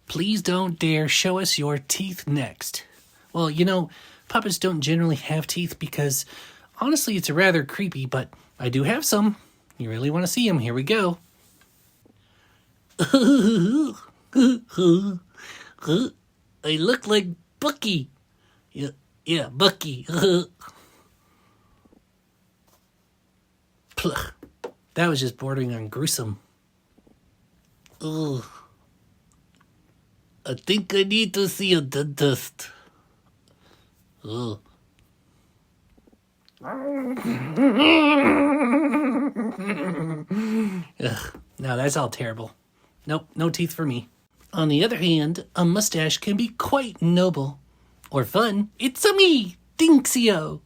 Please don't dare show us your teeth next. Well, you know, puppets don't generally have teeth because, honestly, it's rather creepy, but I do have some. You really want to see them? Here we go. I look like Bucky. Yeah, Bucky. That was just bordering on gruesome. Ugh. I think I need to see a dentist. Ugh. Ugh. No, that's all terrible. Nope, no teeth for me. On the other hand, a mustache can be quite noble. Or fun. It's-a me, Dinksio.